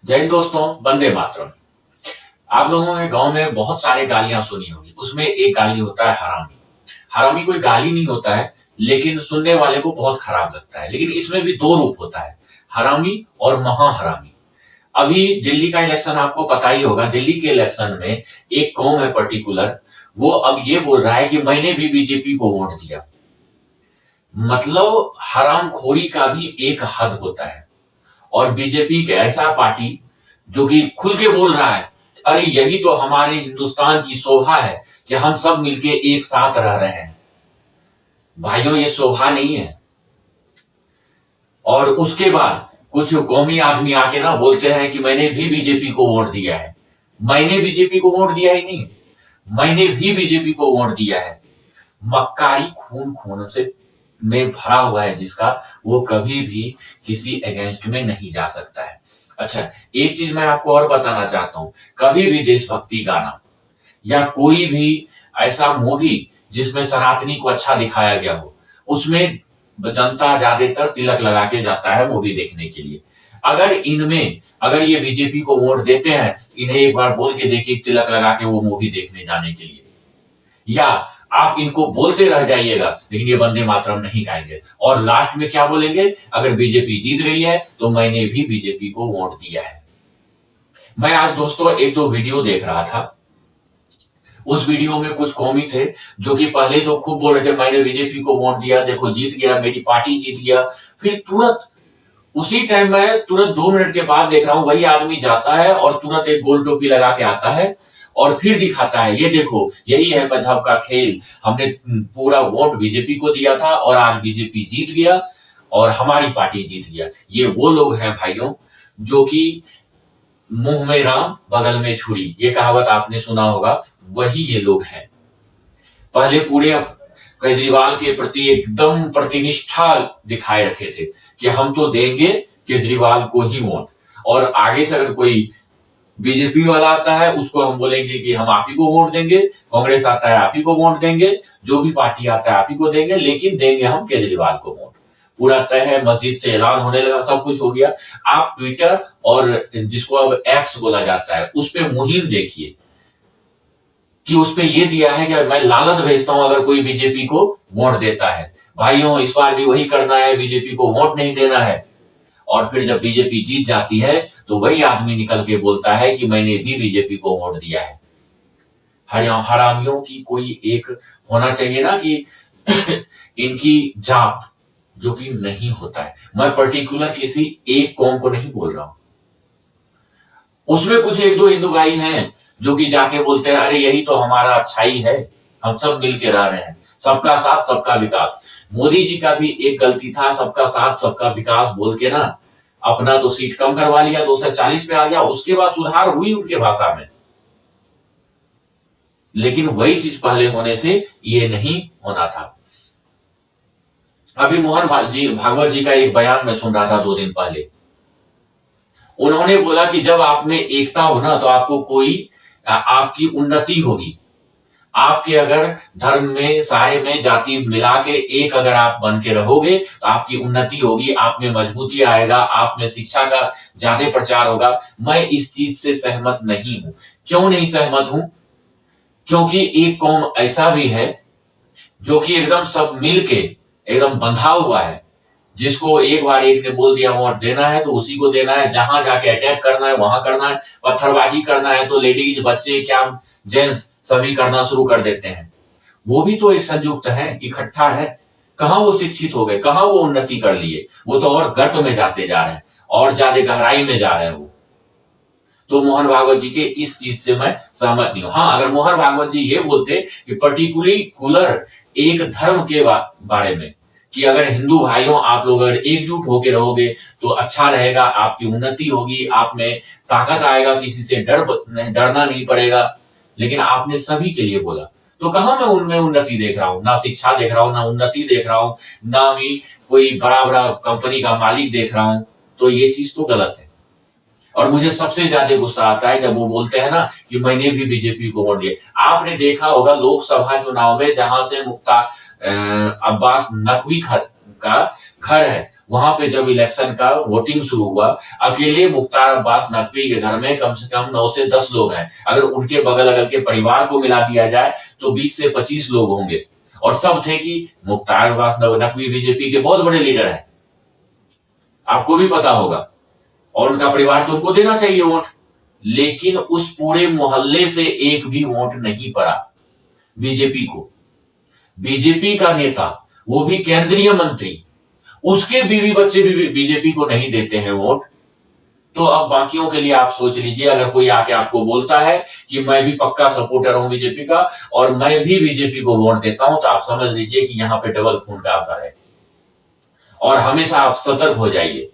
जय हिंद दोस्तों, वंदे मातरम। आप लोगों ने गांव में बहुत सारे गालियां सुनी होगी। उसमें एक गाली होता है हरामी। हरामी कोई गाली नहीं होता है, लेकिन सुनने वाले को बहुत खराब लगता है। लेकिन इसमें भी दो रूप होता है, हरामी और महाहरामी। अभी दिल्ली का इलेक्शन आपको पता ही होगा। दिल्ली के इलेक्शन में एक कौम है पर्टिकुलर, वो अब ये बोल रहा है कि मैंने भी बीजेपी को वोट दिया। मतलब हरामखोरी का भी एक हद होता है। और बीजेपी एक ऐसा पार्टी जो कि खुल के बोल रहा है, अरे यही तो हमारे हिंदुस्तान की शोभा है कि हम सब मिलके एक साथ रह रहे हैं। भाइयों, ये शोभा नहीं है। और उसके बाद कुछ कौमी आदमी आके ना बोलते हैं कि मैंने भी बीजेपी को वोट दिया है। मैंने बीजेपी को वोट दिया ही नहीं, मैंने भी बीजेपी को वोट दिया है। मक्कारी खून खून से में भरा हुआ है जिसका, वो कभी भी किसी अगेंस्ट में नहीं जा सकता है। अच्छा, एक चीज मैं आपको और बताना चाहता हूं। कभी भी देशभक्ति गाना या कोई भी ऐसा मूवी जिसमें सनातनी को अच्छा दिखाया गया हो, उसमें जनता ज्यादातर तिलक लगा के जाता है मूवी देखने के लिए। अगर ये बीजेपी को वोट देते हैं, इन्हें एक बार बोल के देखिए तिलक लगा के वो मूवी देखने जाने के लिए। या आप इनको बोलते रह जाइएगा, लेकिन ये वंदे मातरम नहीं गाएंगे। और लास्ट में क्या बोलेंगे, अगर बीजेपी जीत गई है तो मैंने भी बीजेपी को वोट दिया है। मैं आज दोस्तों एक दो वीडियो देख रहा था। उस वीडियो में कुछ कौमी थे जो कि पहले तो खूब बोल रहे थे मैंने बीजेपी को वोट दिया, देखो जीत गया, मेरी पार्टी जीत गया। फिर तुरंत उसी टाइम में तुरंत 2 मिनट के बाद देख रहा हूं वही आदमी जाता है और तुरंत एक गोल टोपी लगा के आता है और फिर दिखाता है, ये देखो यही है मजहब का खेल। हमने पूरा वोट बीजेपी को दिया था और आज बीजेपी जीत गया और हमारी पार्टी जीत गया। ये वो लोग हैं भाइयों जो कि मुंह में राम बगल में छुरी, ये कहावत आपने सुना होगा। वही ये लोग हैं। पहले पूरे केजरीवाल के प्रति एकदम प्रतिनिष्ठा दिखाए रखे थे कि हम तो देंगे केजरीवाल को ही वोट। और आगे से अगर कोई बीजेपी वाला आता है उसको हम बोलेंगे कि हम आप ही को वोट देंगे, कांग्रेस आता है आप ही को वोट देंगे, जो भी पार्टी आता है आप ही को देंगे, लेकिन देंगे हम केजरीवाल को वोट। पूरा तय है, मस्जिद से ऐलान होने लगा, सब कुछ हो गया। आप ट्विटर और जिसको अब एक्स बोला जाता है उस पर मुहिम देखिए कि उसपे ये दिया है कि मैं लानत भेजता हूं अगर कोई बीजेपी को वोट देता है। भाइयों, इस बार भी वही करना है, बीजेपी को वोट नहीं देना है। और फिर जब बीजेपी जीत जाती है तो वही आदमी निकल के बोलता है कि मैंने भी बीजेपी को वोट दिया है। हरामियों की कोई एक होना चाहिए ना कि इनकी जात, जो कि नहीं होता है। मैं पर्टिकुलर किसी एक कौम को नहीं बोल रहा हूं। उसमें कुछ एक दो हिंदू भाई हैं जो कि जाके बोलते हैं अरे यही तो हमारा अच्छाई है, हम सब मिलके रह रहे हैं, सबका साथ सबका विकास। मोदी जी का भी एक गलती था, सबका साथ सबका विकास बोल के ना अपना तो सीट कम करवा लिया, 240 पे आ गया। उसके बाद सुधार हुई उनके भाषा में, लेकिन वही चीज पहले होने से ये नहीं होना था। अभी मोहन भागवत जी का एक बयान मैं सुन रहा था 2 दिन पहले। उन्होंने बोला कि जब आप में एकता हो ना तो आपको कोई आपकी उन्नति होगी। आपके अगर धर्म में सारे में जाति मिला के एक अगर आप बन के रहोगे तो आपकी उन्नति होगी, आप में मजबूती आएगा, आप में शिक्षा का ज्यादा प्रचार होगा। मैं इस चीज से सहमत नहीं हूं। क्यों नहीं सहमत हूं? क्योंकि एक कौम ऐसा भी है जो कि एकदम सब मिलके एकदम बंधा हुआ है, जिसको एक बार एक ने बोल दिया वोट देना है तो उसी को देना है, जहां जाके अटैक करना है वहां करना है, पत्थरबाजी करना है तो लेडीज बच्चे क्या जेंट्स सभी करना शुरू कर देते हैं। वो भी तो एक संयुक्त है, इकट्ठा है। कहां वो शिक्षित हो गए, कहां वो उन्नति कर लिए? वो तो और गर्त में जाते जा रहे हैं और ज्यादा गहराई में जा रहे हैं वो। तो मोहन भागवत जी के इस चीज से मैं सहमत नहीं हूं। हाँ, अगर मोहन भागवत जी ये बोलते कि पर्टिकुलर एक धर्म के बारे में कि अगर हिंदू भाइयों आप लोग अगर एकजुट होकर रहोगे तो अच्छा रहेगा, आपकी उन्नति होगी, आप में ताकत आएगा, किसी से डरना नहीं पड़ेगा। लेकिन आपने सभी के लिए बोला, तो कहां मैं उनमें उन्नति देख रहा हूं? ना शिक्षा देख रहा हूं, ना उन्नति देख रहा हूं, ना भी कोई बड़ा बड़ा कंपनी का मालिक देख रहा हूं। तो ये चीज तो गलत है। और मुझे सबसे ज्यादा गुस्सा आता है जब वो बोलते हैं ना कि मैंने भी बीजेपी को वोट दिया। आपने देखा होगा लोकसभा चुनाव में जहां से मुख्तार अब्बास नकवी का घर है, वहां पे जब इलेक्शन का वोटिंग शुरू हुआ, अकेले मुख्तार अब्बास नकवी के घर में कम से कम 9 से 10 लोग हैं। अगर उनके बगल अगल के परिवार को मिला दिया जाए तो 20 से 25 लोग होंगे, और सब थे कि मुख्तार अब्बास नकवी बीजेपी के बहुत बड़े लीडर हैं, आपको भी पता होगा, और उनका परिवार तो उनको देना चाहिए वोट, लेकिन उस पूरे मोहल्ले से एक भी वोट नहीं पड़ा बीजेपी को। बीजेपी का नेता, वो भी केंद्रीय मंत्री, उसके बीवी बच्चे भी बीजेपी को नहीं देते हैं वोट। तो अब बाकियों के लिए आप सोच लीजिए, अगर कोई आके आपको बोलता है कि मैं भी पक्का सपोर्टर हूं बीजेपी का और मैं भी बीजेपी को वोट देता हूं, तो आप समझ लीजिए कि यहां पे डबल खून का असर है। और हमेशा आप सतर्क हो जाइए।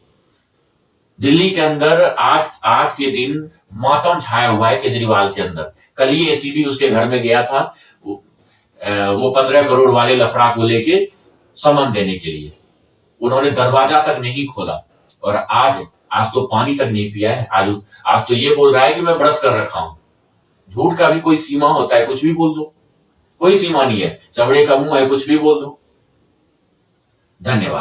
दिल्ली के अंदर आज के दिन मातम छाया हुआ है केजरीवाल के अंदर। कल ही एसीबी उसके घर में गया था, वो 15 करोड़ वाले लफड़ा को लेके समन देने के लिए। उन्होंने दरवाजा तक नहीं खोला, और आज तो पानी तक नहीं पिया है। आज तो ये बोल रहा है कि मैं व्रत कर रखा हूं। झूठ का भी कोई सीमा होता है, कुछ भी बोल दो, कोई सीमा नहीं है। चमड़े का मुंह है, कुछ भी बोल दो। धन्यवाद।